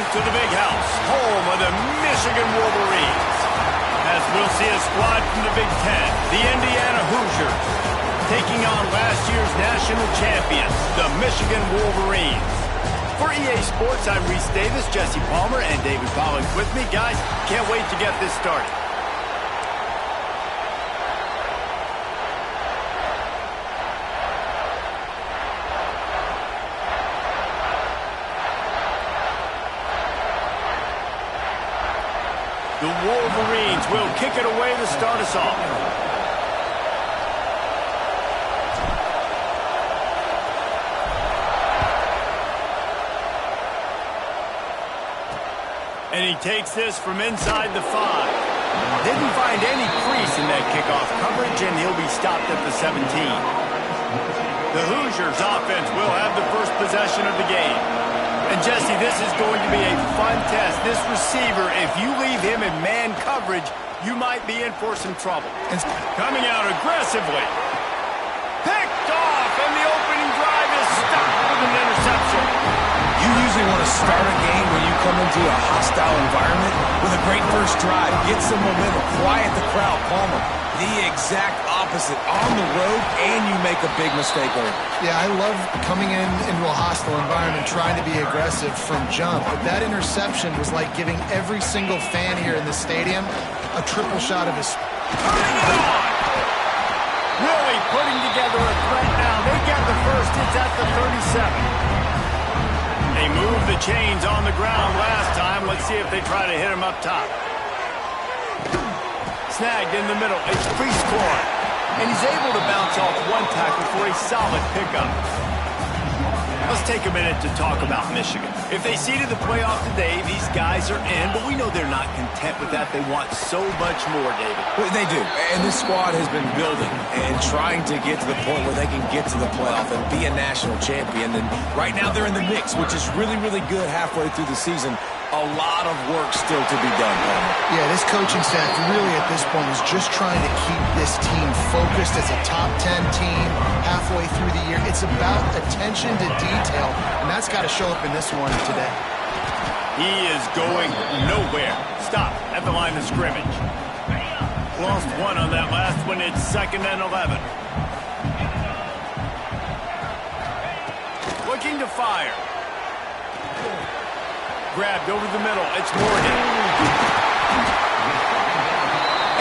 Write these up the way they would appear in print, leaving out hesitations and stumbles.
to the big house, home of the Michigan Wolverines. As we'll see a squad from the Big Ten, the Indiana Hoosiers, taking on last year's national champions, the Michigan Wolverines. For EA Sports, I'm Reese Davis, Jesse Palmer, and David Pollins with me. Guys, can't wait to get this started. The Wolverines will kick it away to start us off. And he takes this from inside the 5. Didn't find any crease in that kickoff coverage, and he'll be stopped at the 17. The Hoosiers offense will have the first possession of the game. And Jesse, this is going to be a fun test. This receiver, if you leave him in man coverage, you might be in for some trouble. Coming out aggressively. Picked off, and the opening drive is stopped with an interception. You usually want to start a game when you come into a hostile environment with a great first drive. Get some momentum, quiet the crowd, calm them. The exact opposite. On the road, and you make a big mistake early. Yeah, I love coming into a hostile environment, trying to be aggressive from jump. But that interception was like giving every single fan here in the stadium a triple shot of his... Really putting together a threat now. They get the first. It's at the 37. They moved the chains on the ground last time. Let's see if they try to hit him up top. Snagged in the middle. It's free scoring. And he's able to bounce off one tackle for a solid pickup. Let's take a minute to talk about Michigan. If they seeded the playoff today, these guys are in, but we know they're not content with that. They want so much more, David. Well, they do. And this squad has been building and trying to get to the point where they can get to the playoff and be a national champion. And right now they're in the mix, which is really, really good halfway through the season. A lot of work still to be done, Palmer. Yeah, this coaching staff really at this point is just trying to keep this team focused as a top 10 team halfway through the year. It's about attention to detail, and that's got to show up in this one today. He is going nowhere. Stop at the line of scrimmage. Lost one on that last one. It's 2nd and 11. Looking to fire. Grabbed over the middle. It's Morgan.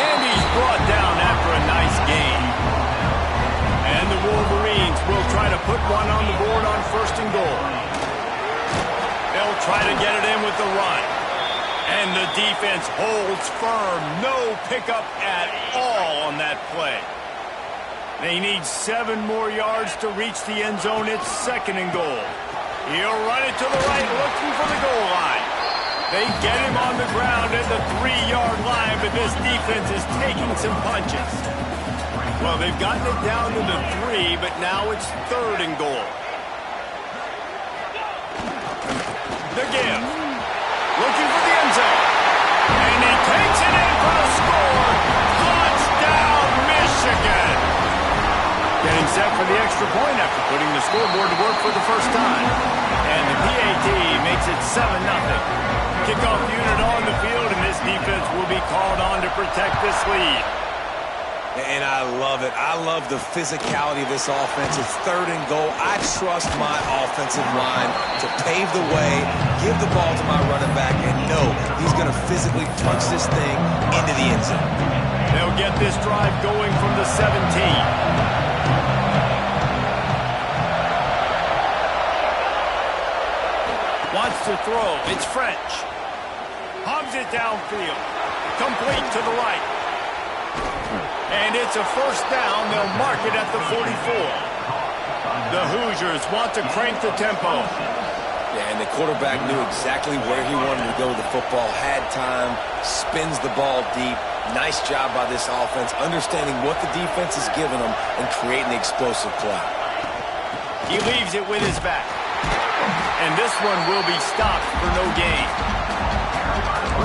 And he's brought down after a nice gain. And the Wolverines will try to put one on the board on 1st and goal. They'll try to get it in with the run. And the defense holds firm. No pickup at all on that play. They need 7 more yards to reach the end zone. It's 2nd and goal. He'll run it to the right, looking for the goal line. They get him on the ground at the 3-yard line, but this defense is taking some punches. Well, they've gotten it down to the 3, but now it's 3rd and goal. The give. Looking for the end zone. And he takes it in for the score. Touchdown, Michigan. Getting set for the extra point after putting the scoreboard to work for the first time. And the PAT makes it 7-0. Kickoff unit on the field, and this defense will be called on to protect this lead. And I love it. I love the physicality of this offense. It's 3rd and goal. I trust my offensive line to pave the way, give the ball to my running back, and know he's going to physically punch this thing into the end zone. They'll get this drive going from the 17. Wants to throw. It's French. Hogs it downfield. Complete to the right. And it's a 1st down. They'll mark it at the 44. The Hoosiers want to crank the tempo. Yeah, and the quarterback knew exactly where he wanted to go with the football. Had time, spins the ball deep. Nice job by this offense, understanding what the defense is giving them and creating the explosive play. He leaves it with his back. And this one will be stopped for no gain.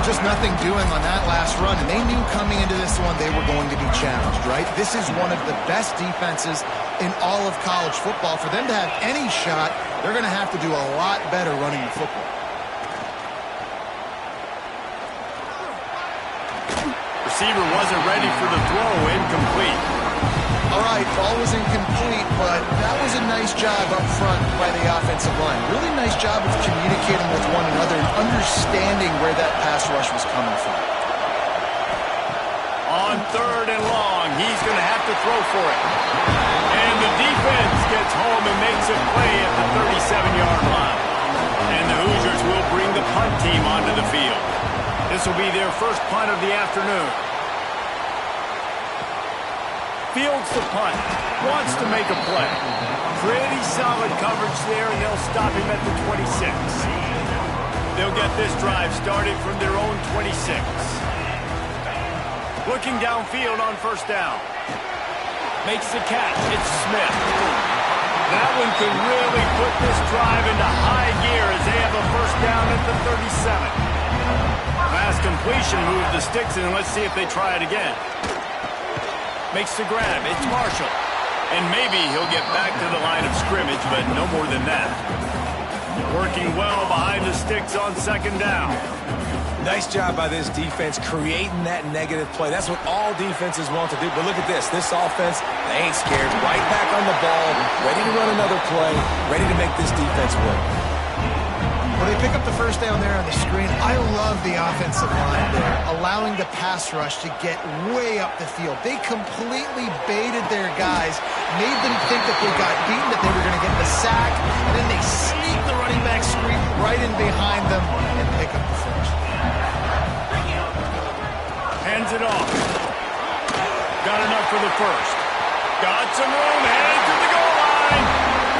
Just nothing doing on that last run, and they knew coming into this one they were going to be challenged, right? This is one of the best defenses in all of college football. For them to have any shot, they're going to have to do a lot better running the football. receiver wasn't ready for the throw. Incomplete. All right, ball was incomplete, but that was a nice job up front by the offensive line. Really nice job of communicating with one another and understanding where that pass rush was coming from. On 3rd and long, he's going to have to throw for it. And the defense gets home and makes a play at the 37-yard line. And the Hoosiers will bring the punt team onto the field. This will be their first punt of the afternoon. Fields the punt. Wants to make a play. Pretty solid coverage there, and they'll stop him at the 26. They'll get this drive started from their own 26. Looking downfield on 1st down. Makes the catch. It's Smith. That one could really put this drive into high gear as they have a 1st down at the 37. Last completion moved the sticks, and let's see if they try it again. Makes the grab. It's Marshall. And maybe he'll get back to the line of scrimmage, but no more than that. Working well behind the sticks on 2nd down. Nice job by this defense creating that negative play. That's what all defenses want to do. But look at this. This offense, they ain't scared. Right back on the ball, ready to run another play, ready to make this defense work. Well, they pick up the 1st down there on the screen. I love the offensive line there, allowing the pass rush to get way up the field. They completely baited their guys, made them think that they got beaten, that they were going to get the sack, and then they sneak the running back screen right in behind them and pick up the first. Hands it off. Got enough for the 1st. Got some room, headed to the goal line.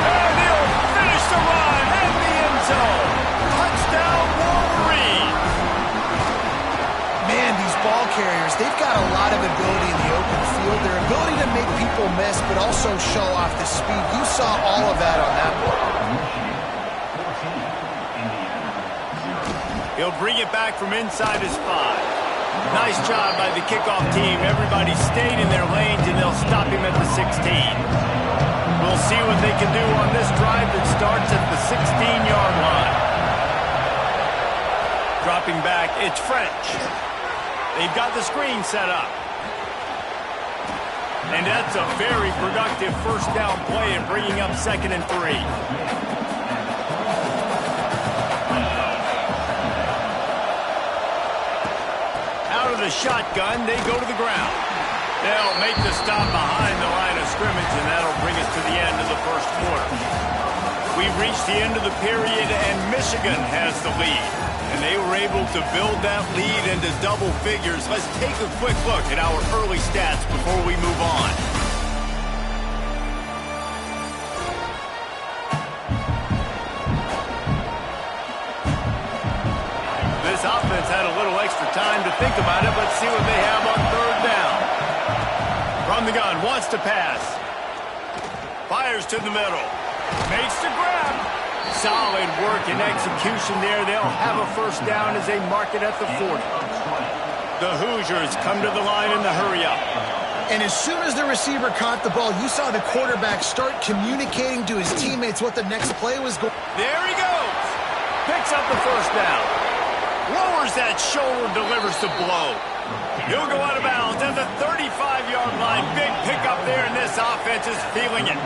And he'll finish the run in the end zone. Touchdown, Wolverine. Man, these ball carriers, they've got a lot of ability in the open field. Their ability to make people miss, but also show off the speed. You saw all of that on that one. He'll bring it back from inside his 5. Nice job by the kickoff team. Everybody stayed in their lanes, and they'll stop him at the 16. We'll see what they can do on this drive that starts at the 16-yard line. Dropping back, it's French. They've got the screen set up. And that's a very productive 1st down play and bringing up 2nd and 3. The shotgun, they go to the ground. They'll make the stop behind the line of scrimmage, and that'll bring us to the end of the 1st quarter. We've reached the end of the period, and Michigan has the lead. And they were able to build that lead into double figures. Let's take a quick look at our early stats before we move on. This offense had a little extra time to think about it. Let's see what they have on 3rd down. From the gun, wants to pass. Fires to the middle. Makes the grab. Solid work and execution there. They'll have a 1st down as they mark it at the 40. The Hoosiers come to the line in the hurry up. And as soon as the receiver caught the ball, you saw the quarterback start communicating to his teammates what the next play was going. There he goes. Picks up the 1st down. Lowers that shoulder, delivers the blow. He'll go out of bounds at the 35-yard line. Big pickup there, and this offense is feeling it.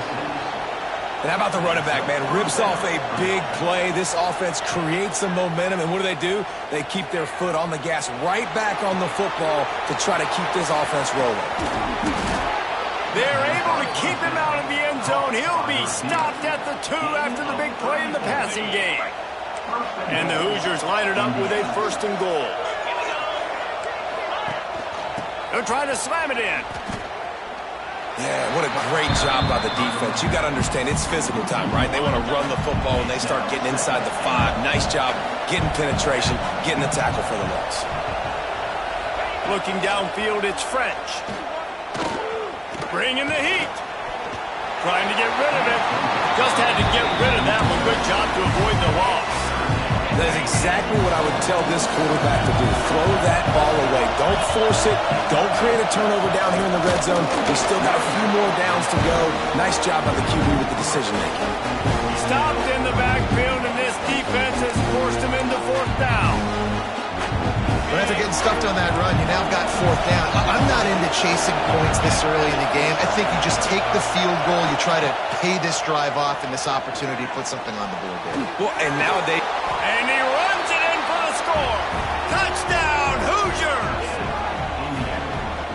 And how about the running back, man? Rips off a big play. This offense creates some momentum, and what do? They keep their foot on the gas right back on the football to try to keep this offense rolling. They're able to keep him out of the end zone. He'll be stopped at the 2 after the big play in the passing game. And the Hoosiers line it up with a 1st and goal. They're trying to slam it in. Yeah, what a great job by the defense. You got to understand, it's physical time, right? They want to run the football, and they start getting inside the 5. Nice job getting penetration, getting the tackle for the loss. Looking downfield, it's French. Bringing the heat. Trying to get rid of it. Just had to get rid of that one. Good job to avoid the loss. That is exactly what I would tell this quarterback to do. Throw that ball away. Don't force it. Don't create a turnover down here in the red zone. We've still got a few more downs to go. Nice job by the QB with the decision-making. Stopped in the backfield, and this defense has forced him into 4th down. But I after getting stuffed on that run, you now got fourth down. I'm not into chasing points this early in the game. I think you just take the field goal, you try to pay this drive off, and this opportunity to put something on the board there. Well, and nowadays... And he runs it in for the score. Touchdown, Hoosiers!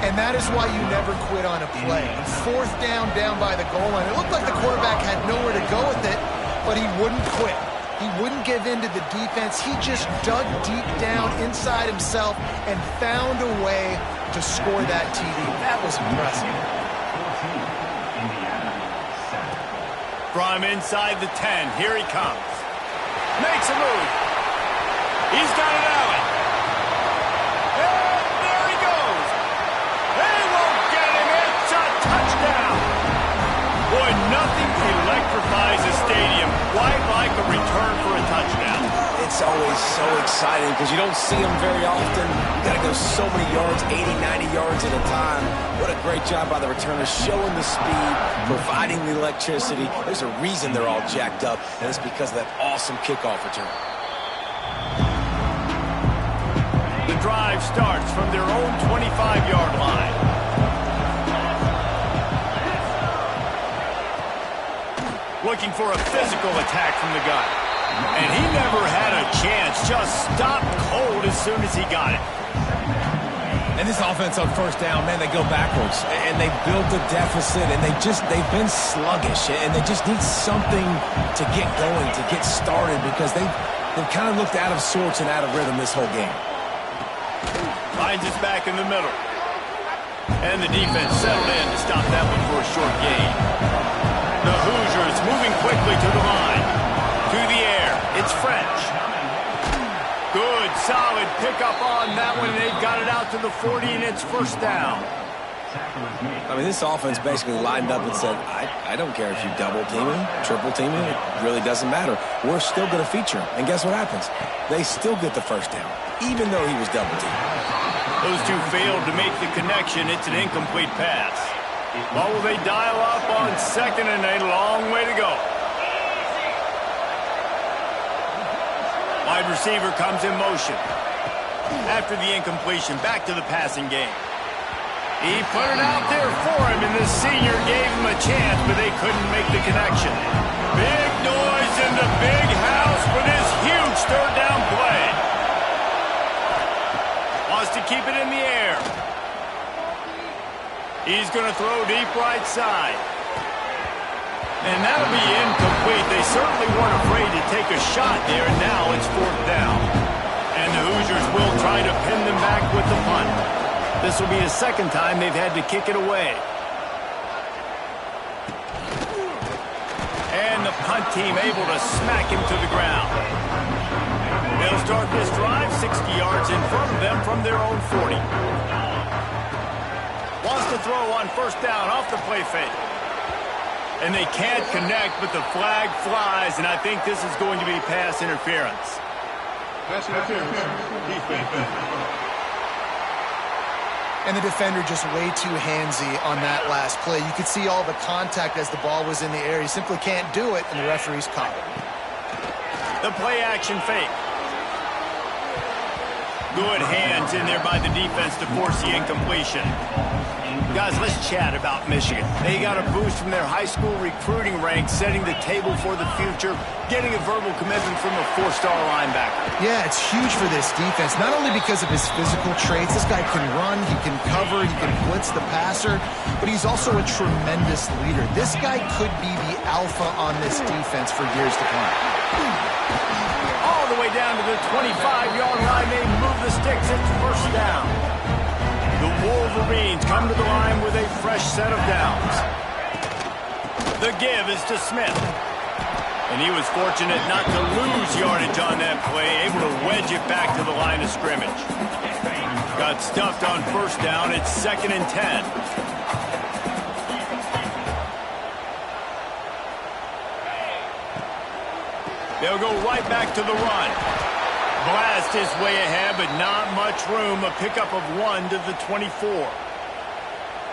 And that is why you never quit on a play. On fourth down by the goal line, it looked like the quarterback had nowhere to go with it, but he wouldn't quit. He wouldn't give in to the defense. He just dug deep down inside himself and found a way to score that TD. That was impressive. From inside the 10, here he comes. Makes a move. He's got it out. And there he goes. They won't get him. It's a touchdown. Boy, nothing electrifies a stadium quite like a return for a touchdown. It's always so exciting because you don't see them very often. You got to go so many yards, 80, 90 yards at a time. What a great job by the returner, showing the speed, providing the electricity. There's a reason they're all jacked up, and it's because of that awesome kickoff return. The drive starts from their own 25-yard line. Looking for a physical attack from the gun. And he never had a chance. Just stopped cold as soon as he got it. And this offense on first down, man, they go backwards. And they built a deficit, and they've been sluggish. And they just need something to get going, to get started, because they've kind of looked out of sorts and out of rhythm this whole game. Finds us back in the middle. And the defense settled in to stop that one for a short gain. The Hoosiers moving quickly to the line. To the air. It's French. Good, solid pickup on that one. They've got it out to the 40, and it's first down. I mean, this offense basically lined up and said, I don't care if you double team him, triple team him. It really doesn't matter. We're still going to feature him. And guess what happens? They still get the first down, even though he was double teamed. Those two failed to make the connection. It's an incomplete pass. What will they dial up on second and a long way to go? Wide receiver comes in motion. After the incompletion, back to the passing game. He put it out there for him, and the senior gave him a chance, but they couldn't make the connection. Big noise in the big house for this huge third down play. Wants to keep it in the air. He's going to throw deep right side. And that'll be incomplete. They certainly weren't afraid to take a shot there, and now it's fourth down. And the Hoosiers will try to pin them back with the punt. This will be the second time they've had to kick it away. And the punt team able to smack him to the ground. They'll start this drive 60 yards in front of them from their own 40. Wants to throw on first down off the play fake. And they can't connect, but the flag flies, and I think this is going to be pass interference. Pass interference. Defense. And the defender just way too handsy on that last play. You could see all the contact as the ball was in the air. He simply can't do it, and the referee's caught it. The play action fake. Good hands in there by the defense to force the incompletion. Guys, let's chat about Michigan. They got a boost from their high school recruiting ranks, setting the table for the future, getting a verbal commitment from a four-star linebacker. Yeah, it's huge for this defense, not only because of his physical traits. This guy can run, he can cover, he can blitz the passer, but he's also a tremendous leader. This guy could be the alpha on this defense for years to come. All the way down to the 25-yard line, they move the sticks. It's first down. The Wolverines come to the line with a fresh set of downs. The give is to Smith. And he was fortunate not to lose yardage on that play, able to wedge it back to the line of scrimmage. Got stuffed on first down. It's 2nd and 10. They'll go right back to the run. Blast his way ahead, but not much room. A pickup of 1 to the 24.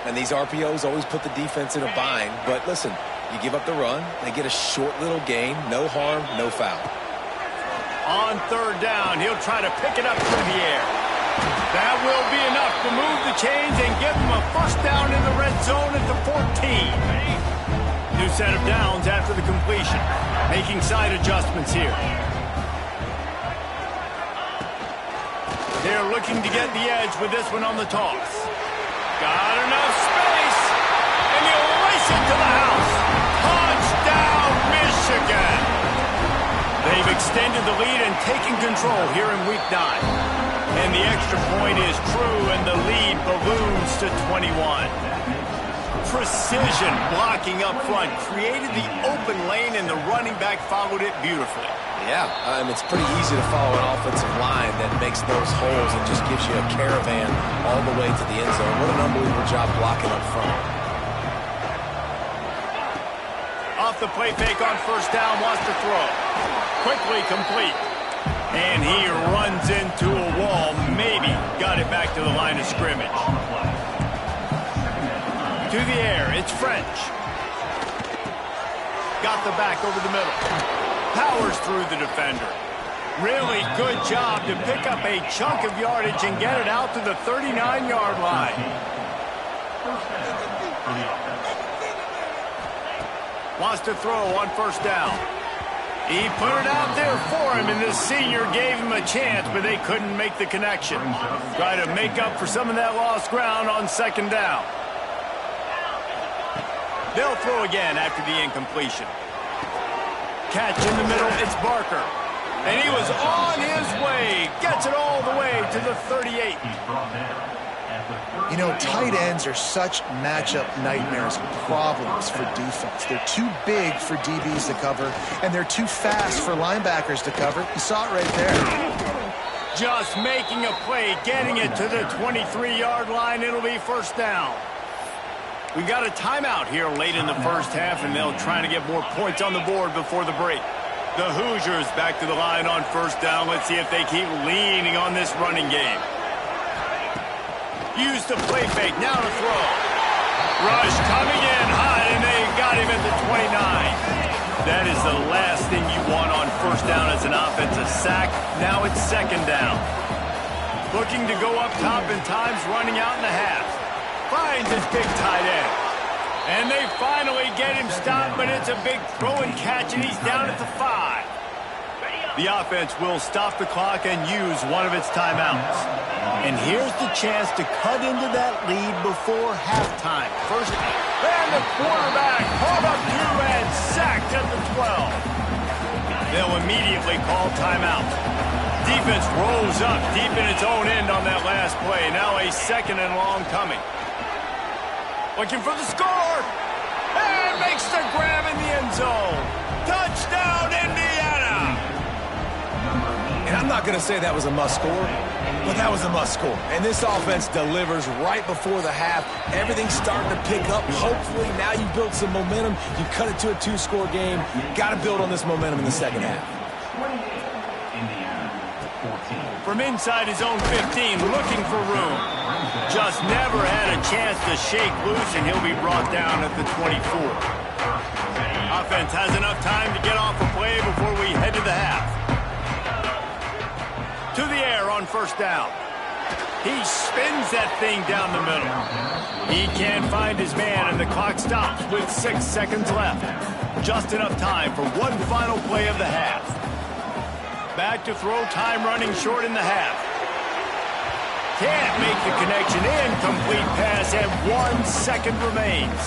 And these RPOs always put the defense in a bind. But listen, you give up the run, they get a short little gain. No harm, no foul. On third down, he'll try to pick it up through the air. That will be enough to move the chains and give them a first down in the red zone at the 14. New set of downs after the completion. Making side adjustments here. They're looking to get the edge with this one on the toss. Got enough space. And he'll race it to the house. Touchdown, Michigan. They've extended the lead and taken control here in Week 9. And the extra point is true, and the lead balloons to 21. Precision blocking up front created the open lane, and the running back followed it beautifully. Yeah, it's pretty easy to follow an offensive line that makes those holes and just gives you a caravan all the way to the end zone. What an unbelievable job blocking up front. Off the play fake on first down, wants to throw. Quickly complete. And he runs into a wall. Maybe got it back to the line of scrimmage. To the air, it's French. Got the back over the middle. Powers through the defender. Really good job to pick up a chunk of yardage and get it out to the 39-yard line. Wants to throw on first down. He put it out there for him, and the senior gave him a chance, but they couldn't make the connection. Try to make up for some of that lost ground on second down. They'll throw again after the incompletion. Catch in the middle, it's Barker. And he was on his way. Gets it all the way to the 38. You know, tight ends are such matchup nightmares and problems for defense. They're too big for DBs to cover, and they're too fast for linebackers to cover. You saw it right there. Just making a play, getting it to the 23-yard line. It'll be first down. We got a timeout here late in the first half, and they'll try to get more points on the board before the break. The Hoosiers back to the line on first down. Let's see if they keep leaning on this running game. Use the play fake, now to throw. Rush coming in hot, and they got him at the 29. That is the last thing you want on first down as an offensive sack. Now it's second down. Looking to go up top, and time's running out in the half. Finds his big tight end. And they finally get him stopped, but it's a big throw and catch, and he's down at the 5. The offense will stop the clock and use one of its timeouts. And here's the chance to cut into that lead before halftime. First, and the quarterback pulled up through and sacked at the 12. They'll immediately call timeout. Defense rolls up deep in its own end on that last play. Now a second and long coming. Looking for the score. And makes the grab in the end zone. Touchdown, Indiana. And I'm not going to say that was a must score, but that was a must score. And this offense delivers right before the half. Everything's starting to pick up. Hopefully now you build some momentum. You cut it to a 2-score game. Got to build on this momentum in the second half. From inside his own 15, looking for room. Just never had a chance to shake loose, and he'll be brought down at the 24. Offense has enough time to get off a play before we head to the half. To the air on first down. He spins that thing down the middle. He can't find his man, and the clock stops with 6 seconds left. Just enough time for one final play of the half. Back to throw, time running short in the half. Can't make the connection. Incomplete pass, and 1 second remains.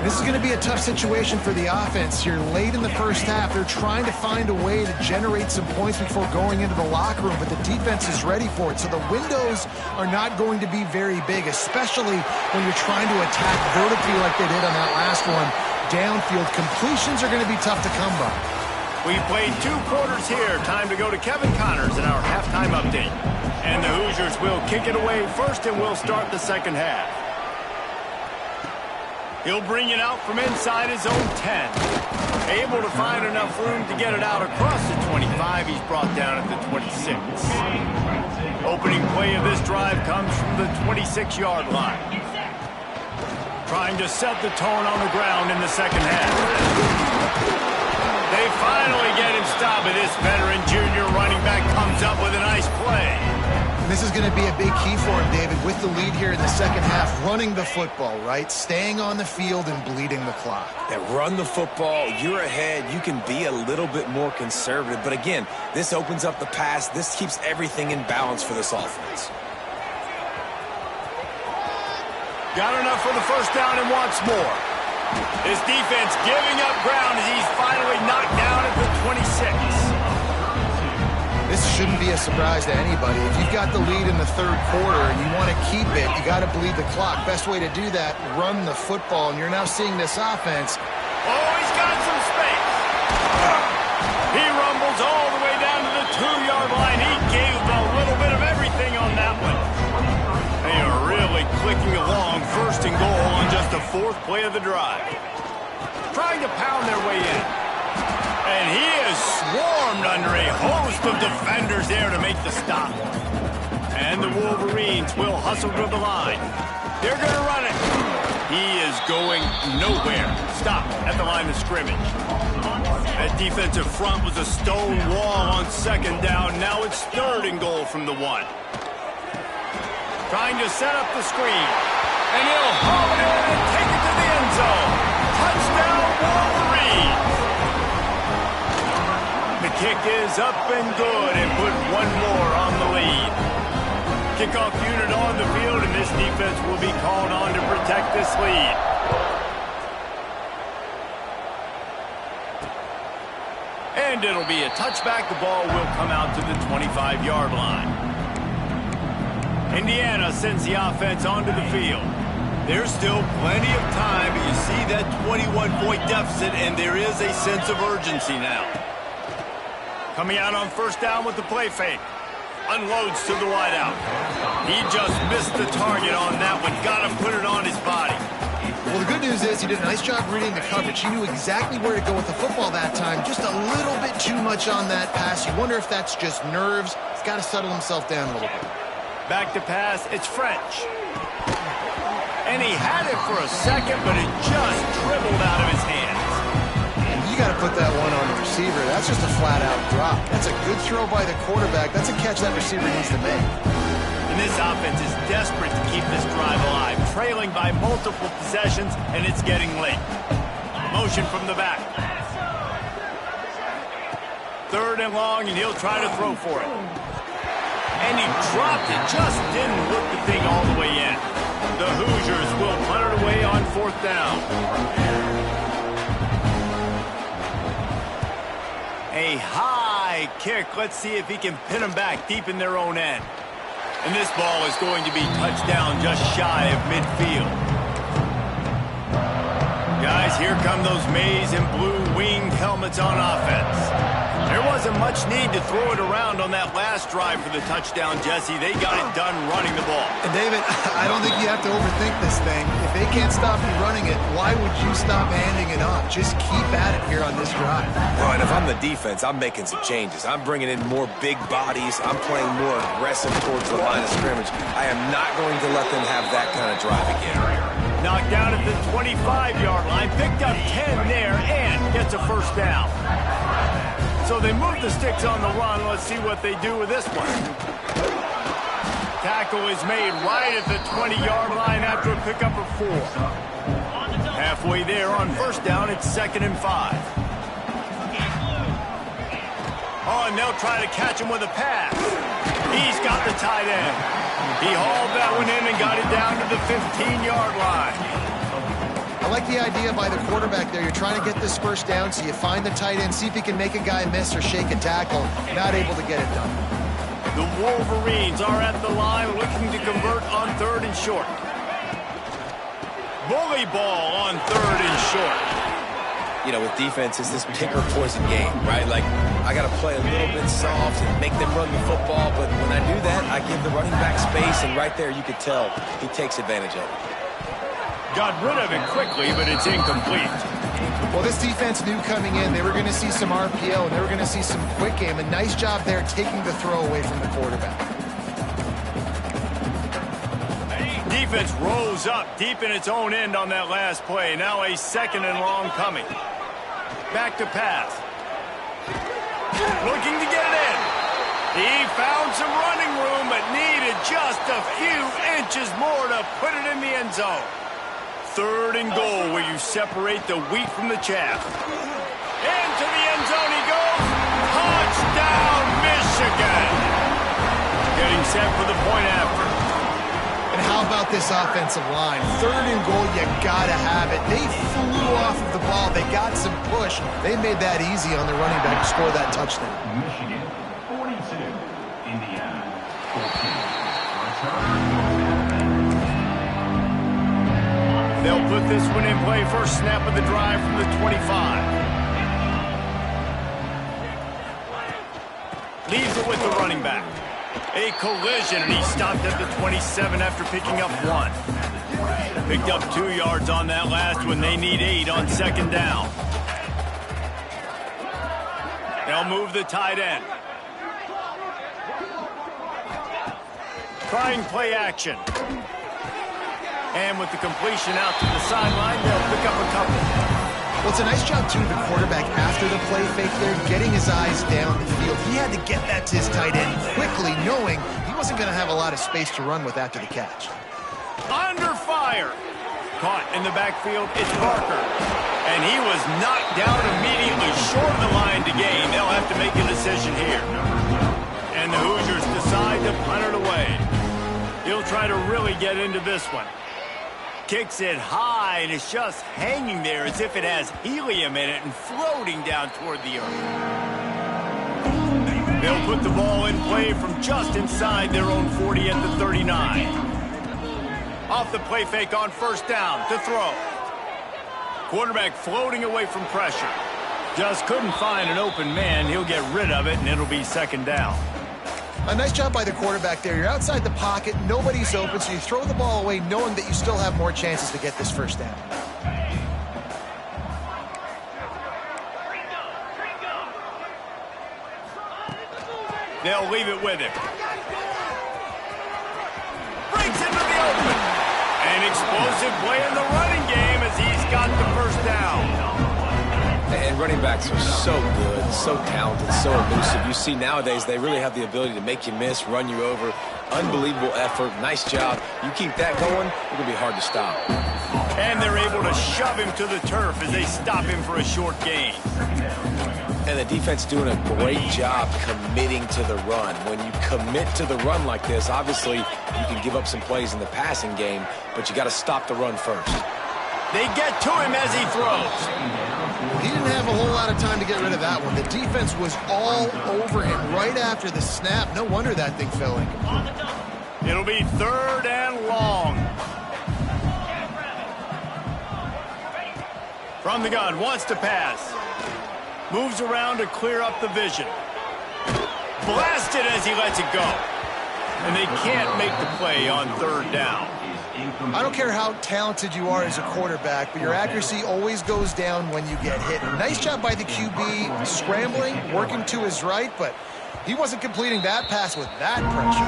This is going to be a tough situation for the offense here late in the first half. They're trying to find a way to generate some points before going into the locker room, but the defense is ready for it. So the windows are not going to be very big, especially when you're trying to attack vertically like they did on that last one. Downfield completions are going to be tough to come by. We played 2 quarters here. Time to go to Kevin Connors in our halftime update. And the Hoosiers will kick it away first, and we'll start the second half. He'll bring it out from inside his own 10. Able to find enough room to get it out across the 25. He's brought down at the 26. Opening play of this drive comes from the 26-yard line. Trying to set the tone on the ground in the second half. They finally get him stopped, but this veteran junior running back comes up with a nice play. This is going to be a big key for him, David, with the lead here in the second half, running the football, right? Staying on the field and bleeding the clock. Yeah, run the football. You're ahead. You can be a little bit more conservative. But again, this opens up the pass. This keeps everything in balance for this offense. Got enough for the first down and wants more. His defense giving up ground as he's finally knocked down at the 26. This shouldn't be a surprise to anybody. If you've got the lead in the third quarter and you want to keep it, you got to bleed the clock. Best way to do that, run the football. And you're now seeing this offense. Oh, he's got some space. He rumbles all the way down to the 2-yard line. He gave a little bit of everything on that one. They are really clicking along, first and goal on just the 4th play of the drive. Trying to pound their way in. And he is swarmed under a host of defenders there to make the stop. And the Wolverines will hustle to the line. They're going to run it. He is going nowhere. Stop at the line of scrimmage. That defensive front was a stone wall on second down. Now it's 3rd and goal from the 1. Trying to set up the screen. And he'll haul it in and take it to the end zone. Touchdown, Wolverines. The kick is up and good and put one more on the lead. Kickoff unit on the field, and this defense will be called on to protect this lead. And it'll be a touchback. The ball will come out to the 25-yard line. Indiana sends the offense onto the field. There's still plenty of time, but you see that 21-point deficit, and there is a sense of urgency now. Coming out on first down with the play fake. Unloads to the wideout. He just missed the target on that one. Got to put it on his body. Well, the good news is he did a nice job reading the coverage. He knew exactly where to go with the football that time. Just a little bit too much on that pass. You wonder if that's just nerves. He's got to settle himself down a little bit. Back to pass. It's French. And he had it for a second, but it just dribbled out of his hands. You got to put that one on the receiver. That's just a flat-out drop. That's a good throw by the quarterback. That's a catch that receiver needs to make. And this offense is desperate to keep this drive alive, trailing by multiple possessions, and it's getting late. Motion from the back. 3rd and long, and he'll try to throw for it. And he dropped it, just didn't whip the thing all the way in. The Hoosiers will punt it away on 4th down. A high kick. Let's see if he can pin them back deep in their own end. And this ball is going to be touchdown just shy of midfield. Guys, here come those maize and blue winged helmets on offense. There wasn't much need to throw it around on that last drive for the touchdown, Jesse. They got it done running the ball. And David, I don't think you have to overthink this thing. If they can't stop you running it, why would you stop handing it off? Just keep at it here on this drive. Well, and if I'm the defense, I'm making some changes. I'm bringing in more big bodies. I'm playing more aggressive towards the line of scrimmage. I am not going to let them have that kind of drive again. Knocked down at the 25-yard line, picked up 10 there, and gets a first down. So they move the sticks on the run. Let's see what they do with this one. Tackle is made right at the 20-yard line after a pickup of 4. Halfway there on first down, it's 2nd and 5. Oh, and they'll try to catch him with a pass. He's got the tight end. He hauled that one in and got it down to the 15-yard line. I like the idea by the quarterback there. You're trying to get this first down, so you find the tight end, see if he can make a guy miss or shake a tackle. Not able to get it done. The Wolverines are at the line looking to convert on 3rd and short. Bully ball on 3rd and short. You know, with defense, it's this pick or poison game, right? Like, I got to play a little bit soft and make them run the football, but when I do that, I give the running back space, and right there you could tell he takes advantage of it. Got rid of it quickly, but it's incomplete. Well, this defense knew coming in they were going to see some RPO, and they were going to see some quick game. A nice job there taking the throw away from the quarterback. Defense rose up deep in its own end on that last play. Now a 2nd and long coming. Back to pass. Looking to get it in. He found some running room, but needed just a few inches more to put it in the end zone. 3rd and goal, where you separate the wheat from the chaff. Into the end zone he goes. Touchdown, Michigan. Getting set for the point after. And how about this offensive line? 3rd and goal, you gotta have it. They flew off of the ball. They got some push. They made that easy on the running back to score that touchdown. Michigan 42, Indiana 14. They'll put this one in play. First snap of the drive from the 25. Leaves it with the running back. A collision, and he stopped at the 27 after picking up 1. Picked up 2 yards on that last one. They need 8 on 2nd down. They'll move the tight end. Trying play action. And with the completion out to the sideline, they'll pick up a couple. Well, it's a nice job, too, the quarterback after the play fake there, getting his eyes down the field. He had to get that to his tight end quickly, knowing he wasn't going to have a lot of space to run with after the catch. Under fire. Caught in the backfield, it's Parker. And he was knocked down immediately short of the line to gain. They'll have to make a decision here. And the Hoosiers decide to punt it away. He'll try to really get into this one. Kicks it high, and it's just hanging there as if it has helium in it and floating down toward the earth. They'll put the ball in play from just inside their own 40 at the 39. Off the play fake on 1st down to throw. Quarterback floating away from pressure. Just couldn't find an open man. He'll get rid of it, and it'll be 2nd down. A nice job by the quarterback there. You're outside the pocket, nobody's open, so you throw the ball away knowing that you still have more chances to get this 1st down. They'll leave it with him. Breaks into the open. An explosive play in the running game as he's got the 1st down. And running backs are so good, so talented, so elusive. You see nowadays they really have the ability to make you miss, run you over. Unbelievable effort. Nice job. You keep that going, it's going to be hard to stop. And they're able to shove him to the turf as they stop him for a short gain. And the defense doing a great job committing to the run. When you commit to the run like this, obviously you can give up some plays in the passing game, but you got to stop the run first. They get to him as he throws. He didn't have a whole lot of time to get rid of that one. The defense was all over him right after the snap. No wonder that thing fell incomplete. It'll be 3rd and long. From the gun, wants to pass. Moves around to clear up the vision. Blasted as he lets it go. And they can't make the play on 3rd down. I don't care how talented you are as a quarterback, but your accuracy always goes down when you get hit. Nice job by the QB scrambling, working to his right, but he wasn't completing that pass with that pressure.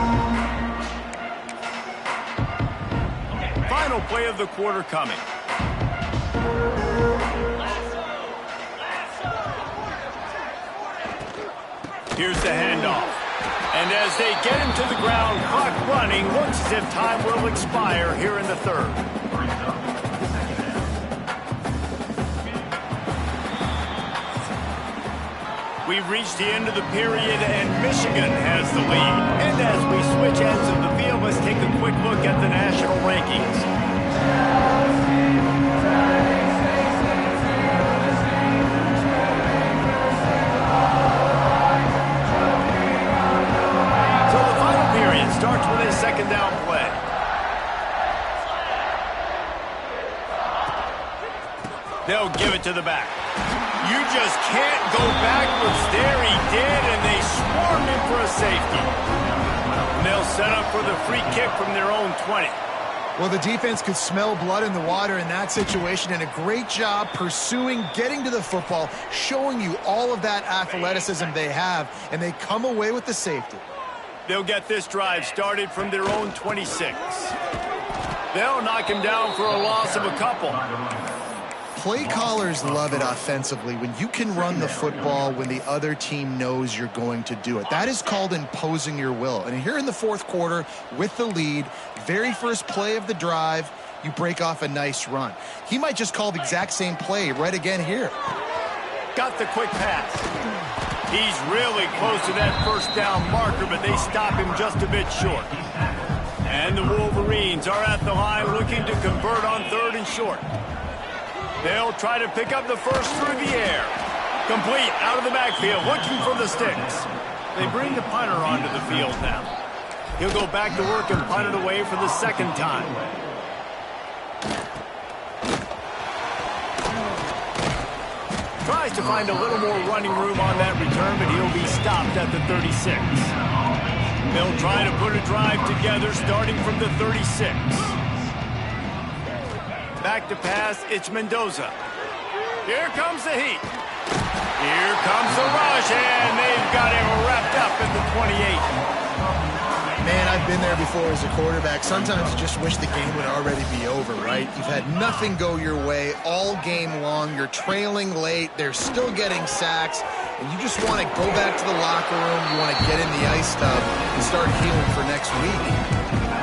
Final play of the quarter coming. Here's the handoff. And as they get him to the ground, clock running, looks as if time will expire here in the 3rd. We've reached the end of the period, and Michigan has the lead. And as we switch ends of the field, let's take a quick look at the national rankings. Starts with a 2nd down play. They'll give it to the back. You just can't go backwards there. He did, and they swarmed him for a safety. And they'll set up for the free kick from their own 20. Well, the defense could smell blood in the water in that situation, and a great job pursuing, getting to the football, showing you all of that athleticism they have, and they come away with the safety. They'll get this drive started from their own 26. They'll knock him down for a loss of a couple. Play callers love it offensively when you can run the football when the other team knows you're going to do it. That is called imposing your will. And here in the fourth quarter with the lead, very first play of the drive, you break off a nice run. He might just call the exact same play right again here. Got the quick pass. He's really close to that first down marker, but they stop him just a bit short. And the Wolverines are at the line looking to convert on 3rd and short. They'll try to pick up the first through the air. Complete out of the backfield, looking for the sticks. They bring the punter onto the field now. He'll go back to work and punt it away for the second time. Tries to find a little more running room on that return, but he'll be stopped at the 36. They'll try to put a drive together starting from the 36. Back to pass, it's Mendoza. Here comes the heat. Here comes the rush, and they've got him wrapped up at the 28. Man, I've been there before as a quarterback. Sometimes you just wish the game would already be over, right? You've had nothing go your way all game long. You're trailing late. They're still getting sacks. And you just want to go back to the locker room. You want to get in the ice tub and start healing for next week.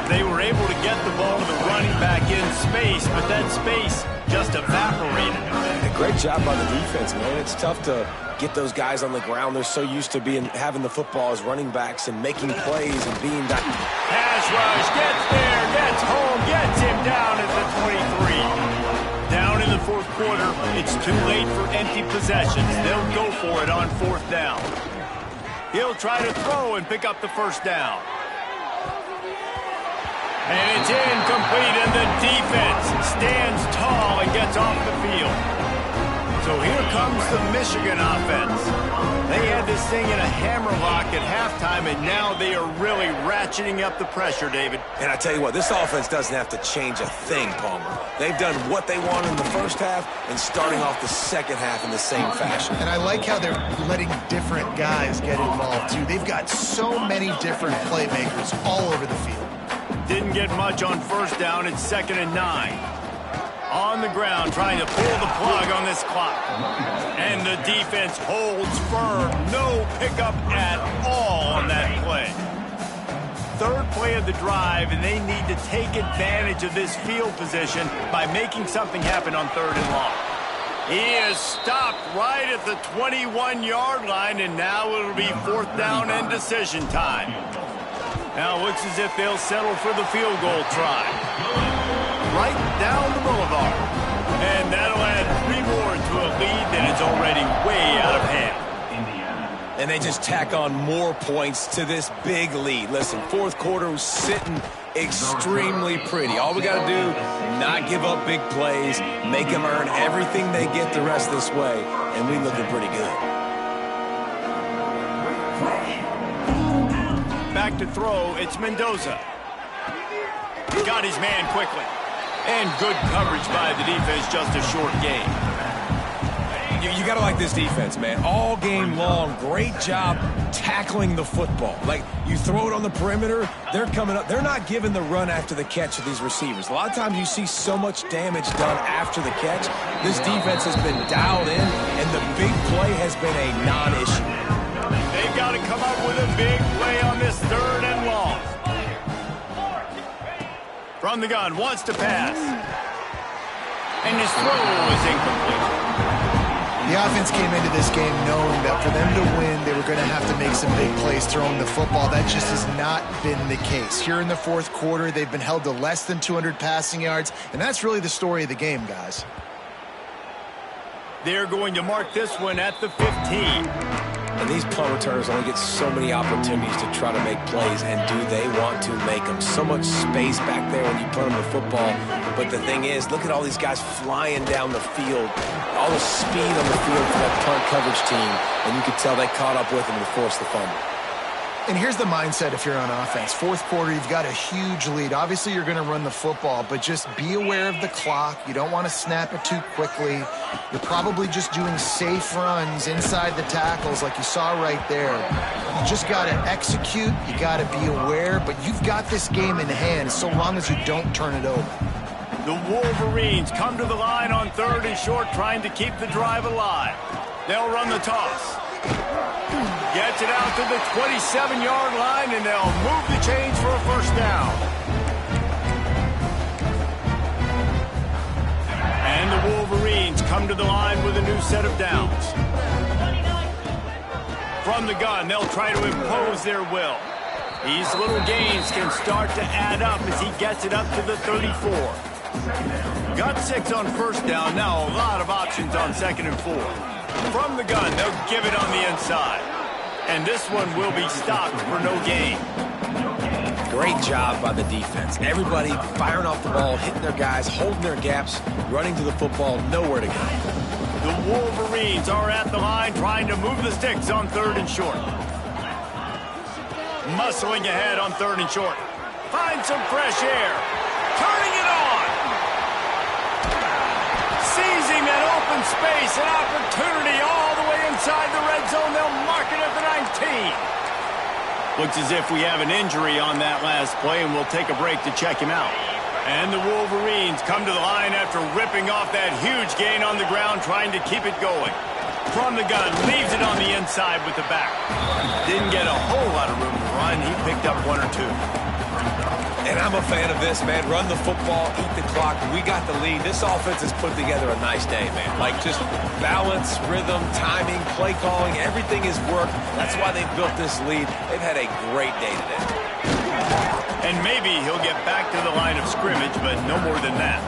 They were able to get the ball to the running back in space, but that space just evaporated. A great job by the defense, man. It's tough to get those guys on the ground. They're so used to having the football as running backs and making plays and being that. Pass rush, gets there, gets home, gets him down at the 23. Down in the fourth quarter, it's too late for empty possessions. They'll go for it on 4th down. He'll try to throw and pick up the first down. And it's incomplete, and the defense stands tall and gets off the field. So here comes the Michigan offense. They had this thing in a hammerlock at halftime, and now they are really ratcheting up the pressure, David. And I tell you what, this offense doesn't have to change a thing, Palmer. They've done what they wanted in the first half and starting off the second half in the same fashion. And I like how they're letting different guys get involved, too. They've got so many different playmakers all over the field. Didn't get much on first down. It's 2nd and 9. On the ground, trying to pull the plug on this clock. And the defense holds firm. No pickup at all on that play. 3rd play of the drive, and they need to take advantage of this field position by making something happen on 3rd and long. He is stopped right at the 21-yard line, and now it'll be 4th down and decision time. Now it looks as if they'll settle for the field goal try. Right down the boulevard. And that'll add 3 more to a lead that is already way out of hand. And they just tack on more points to this big lead. Listen, fourth quarter was sitting extremely pretty. All we got to do, not give up big plays, make them earn everything they get the rest of this way, and we looking pretty good. Back to throw, it's Mendoza. Got his man quickly. And good coverage by the defense, just a short game. You got to like this defense, man. All game long, great job tackling the football. Like, you throw it on the perimeter, they're coming up. They're not giving the run after the catch to these receivers. A lot of times you see so much damage done after the catch. This defense has been dialed in, and the big play has been a non-issue. They've got to come up with a big play on this 3rd and long. From the gun, wants to pass. And his throw is incomplete. The offense came into this game knowing that for them to win, they were going to have to make some big plays throwing the football. That just has not been the case. Here in the fourth quarter, they've been held to less than 200 passing yards, and that's really the story of the game, guys. They're going to mark this one at the 15. And these punt returners only get so many opportunities to try to make plays, and do they want to make them? So much space back there when you punt them the football. But the thing is, look at all these guys flying down the field, all the speed on the field for that punt coverage team, and you could tell they caught up with them to force the fumble. And here's the mindset if you're on offense. Fourth quarter, you've got a huge lead. Obviously, you're going to run the football, but just be aware of the clock. You don't want to snap it too quickly. You're probably just doing safe runs inside the tackles like you saw right there. You just got to execute. You got to be aware, but you've got this game in hand so long as you don't turn it over. The Wolverines come to the line on 3rd and short, trying to keep the drive alive. They'll run the toss. Gets it out to the 27-yard line, and they'll move the chains for a first down. And the Wolverines come to the line with a new set of downs. From the gun, they'll try to impose their will. These little gains can start to add up as he gets it up to the 34. Got 6 on first down. Now a lot of options on 2nd and 4. From the gun, they'll give it on the inside. And this one will be stopped for no gain. Great job by the defense. Everybody firing off the ball, hitting their guys, holding their gaps, running to the football, nowhere to go. The Wolverines are at the line trying to move the sticks on 3rd and short. Muscling ahead on 3rd and short. Find some fresh air. Turning it on. Seizing that open space, an opportunity all the way inside the red zone. They'll mark it at the 19. Looks as if we have an injury on that last play, and we'll take a break to check him out. And the Wolverines come to the line after ripping off that huge gain on the ground, trying to keep it going. From the gun, leaves it on the inside with the back. Didn't get a whole lot of room to run. He picked up 1 or 2. And I'm a fan of this, man. Run the football, eat the clock. We got the lead. This offense has put together a nice day, man. Like, just balance, rhythm, timing, play calling, everything has worked. That's why they've built this lead. They've had a great day today. And maybe he'll get back to the line of scrimmage, but no more than that.